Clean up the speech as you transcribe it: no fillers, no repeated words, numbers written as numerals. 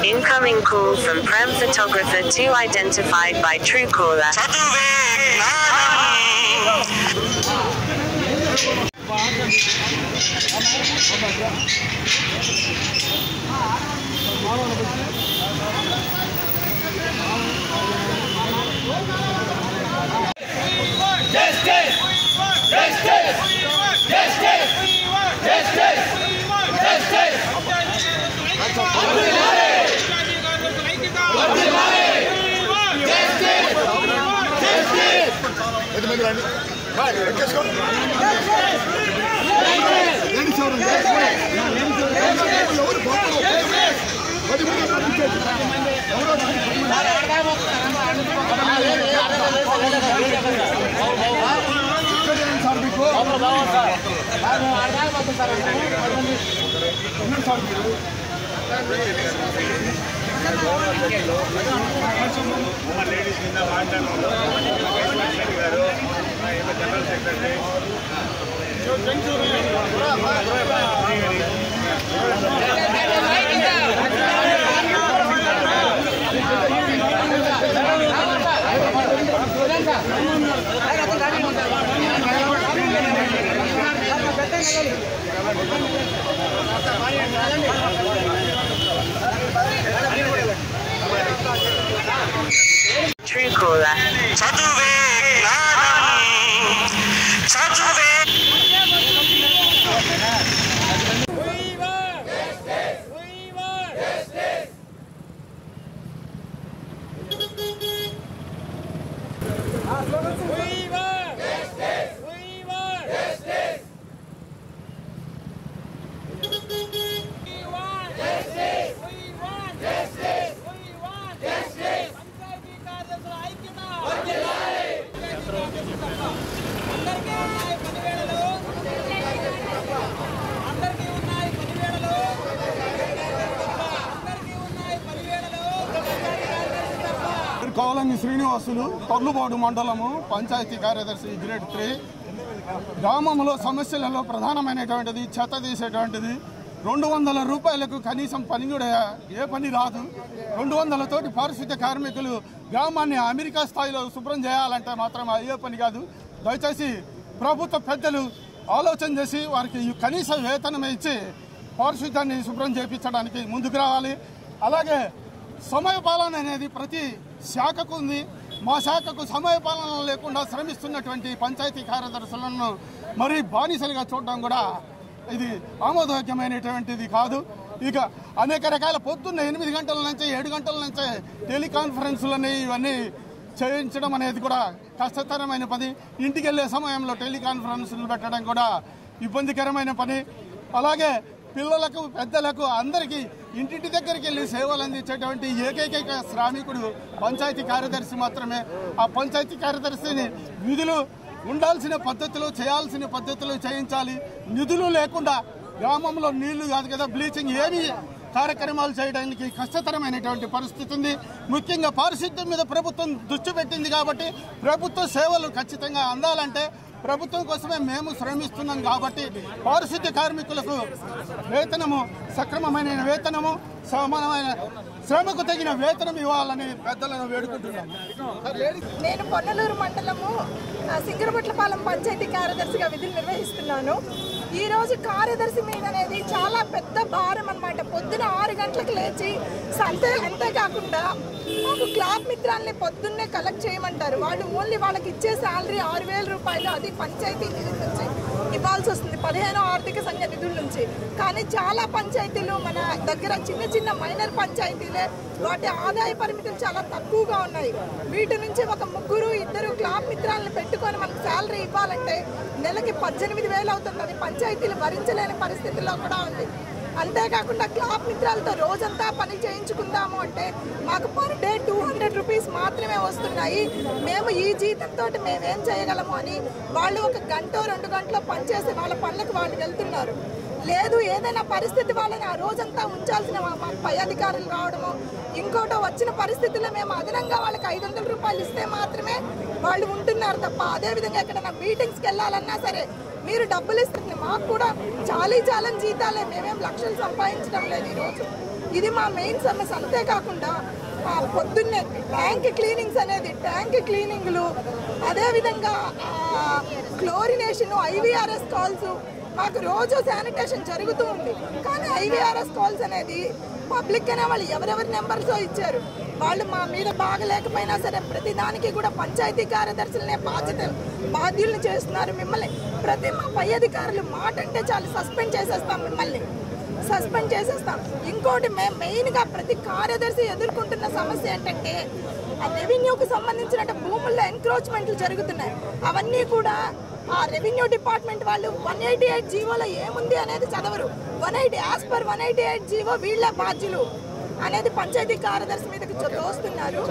Incoming call from Prem Photographer 2 identified by Truecaller. Justice! Justice! Justice! Justice! Justice! Truecaller. Kalangi Srinivasulu Tarlubadu మండలము పంచాయతీ కార్యదర్శి grade 3 గ్రామంలో సమస్యలలో ప్రధానమైనటువంటిది చెత్త తీసేటువంటిది 200 రూపాయలకు కనీసం పని కూడా ఏ పని రాదు 200 తోటి పారిశుద్ధ్య కార్మికులు గ్రామాన్ని అమెరికా స్థాయిలో శుభ్రం చేయాలంటే మాత్రం అయ్యే పని కాదు దయచేసి ప్రభుత్వ పెద్దలు ఆలోచన చేసి వారికి కనీస వేతనం ఇచ్చి పారిశుద్ధ్యాన్ని శుభ్రం చేయించడానికి ముందుకు రావాలి అలాగే సమయపాలన అనేది ప్రతి శాఖకు ఉంది మా శాఖకు సమయపాలన లేకుండా శ్రమిస్తున్నటువంటి పంచాయతీ కార్యదర్శులను మరి బానిసలుగా చూడడం కూడా ఇది ఆమోదయోగ్యమైనటువంటిది కాదు ఇక అనేక రకాల పొద్దున్న 8 గంటల నుంచి 7 గంటల నుంచి టెలికాన్ఫరెన్సులని ఇవన్నీ చేయించడం అనేది కూడా కష్టతరమైన పని ఇంటికి వెళ్ళే సమయంలో టెలికాన్ఫరెన్సులు పెట్టడం కూడా ఇబ్బందికరమైన పని అలాగే పిల్లలకు పెద్దలకు అందరికీ ఇంటింటి దగ్గరికి వెళ్ళి సేవలు అందించేటువంటి ఏకైక శ్రామికుడు పంచాయతీ కార్యదర్శి మాత్రమే ఆ పంచాయతీ కార్యదర్శిని విధులు ఉండాల్సిన పద్ధతులు చేయాల్సిన పద్ధతులు చేయించాలి నిధులు లేకుండా గ్రామంలో నీళ్లు కాదు కదా బ్లీచింగ్ ఏమి కార్యక్రమాలు చేయడానికి కష్టతరమైనటువంటి పరిస్థితి ఉంది ముఖ్యంగా పారిశుద్ధ్యం మీద ప్రభుత్వం దృష్టి పెట్టింది కాబట్టి ప్రభుత్వ సేవలు ఖచ్చితంగా అందాలంటే ప్రభుత్వం కోసమే మేము శ్రమిస్తున్నాం కాబట్టి పారిశుద్ధ్య కార్మికులకు వేతనము సక్రమమైన వేతనము సమానమైన శ్రమకు తగిన వేతనం ఇవ్వాలని పెద్దలను వేడుకుంటున్నాం. నేను పొన్నలూరు మండలము సింగరబట్లపాలెం పంచాయతీ కార్యదర్శిగా విధులు నిర్వహిస్తున్నాను. ఈ రోజు కార్యదర్శి మీద అనేది చాలా పెద్ద భారం అన్నమాట. పొద్దున 6 గంటలకు లేచి అంతేకాకుండా మాకు క్లాబ్ మిత్రాల్ని పొద్దున్నే కలెక్ట్ చేయమంటారు. వాళ్ళు ఓన్లీ వాళ్ళకి ఇచ్చే శాలరీ 6,000 రూపాయలు అది పంచాయతీ నిధుల నుంచి ఇవ్వాల్సి వస్తుంది 15వ ఆర్థిక సంఘ నిధుల నుంచి. కానీ చాలా పంచాయతీలు మన దగ్గర చిన్న మైనర్ పంచాయతీలే వాటి ఆదాయ పరిమితులు చాలా తక్కువగా ఉన్నాయి. వీటి నుంచి ఒక 3-2 క్లాబ్ మిత్రాలను పెట్టుకొని మనకు శాలరీ ఇవ్వాలంటే నెలకి 18,000 అవుతుంది. అది పంచాయతీలు భరించలేని పరిస్థితుల్లో కూడా ఉంది. అంతేకాకుండా క్లాప్ మిత్రాలతో రోజంతా పని చేయించుకుందాము అంటే మాకు పర్ డే 200 రూపీస్ మాత్రమే వస్తున్నాయి. మేము ఈ జీతంతో మేమేం చేయగలము అని వాళ్ళు 1 గంట 2 గంటలో పనిచేసి వాళ్ళ పనులకు వాళ్ళు వెళ్తున్నారు. లేదు ఏదైనా పరిస్థితి వాళ్ళని ఆ రోజంతా ఉంచాల్సిన పై అధికారులు రావడము, ఇంకోటో వచ్చిన పరిస్థితుల్లో మేము అదనంగా వాళ్ళకి 500 రూపాయలు ఇస్తే మాత్రమే వాళ్ళు ఉంటున్నారు తప్ప, అదేవిధంగా ఎక్కడైనా మీటింగ్స్కి వెళ్ళాలన్నా సరే మీరు డబ్బులు ఇస్తుంది. మాకు కూడా చాలా జీతాలే, మేమేం లక్షలు సంపాదించడం లేదు ఈరోజు. ఇది మా మెయిన్ సమస్య. అంతేకాకుండా పొద్దున్నే ట్యాంక్ క్లీనింగ్స్ అనేది, ట్యాంక్ క్లీనింగ్లు, అదేవిధంగా క్లోరినేషను, IVRS కాల్స్, మాకు రోజు శానిటేషన్ జరుగుతూ ఉంది. కానీ IVRS కాల్స్ అనేది పబ్లిక్ అనే వాళ్ళు ఎవరెవరి నెంబర్స్ ఇచ్చారు. వాళ్ళు మా మీద బాగలేకపోయినా సరే ప్రతిదానికి కూడా పంచాయతీ కార్యదర్శులనే బాధ్యులను చేస్తున్నారు. మిమ్మల్ని మా పై అధికారులు మాట అంటే చాలు సస్పెండ్ చేసేస్తాం, మిమ్మల్ని సస్పెండ్ చేసేస్తాం. ఇంకోటి మేము మెయిన్గా ప్రతి కార్యదర్శి ఎదుర్కొంటున్న సమస్య ఏంటంటే ఆ రెవెన్యూకి సంబంధించిన భూముల్లో ఎంక్రోచ్మెంట్లు జరుగుతున్నాయి. అవన్నీ కూడా ఆ రెవెన్యూ డిపార్ట్మెంట్ వాళ్ళు 188 జీవోలో ఏముంది అనేది చదవరు. 188 జీవో వీళ్ళ బాధ్యులు అనేది పంచాయతీ కార్యదర్శి మీదకి తోస్తున్నారు.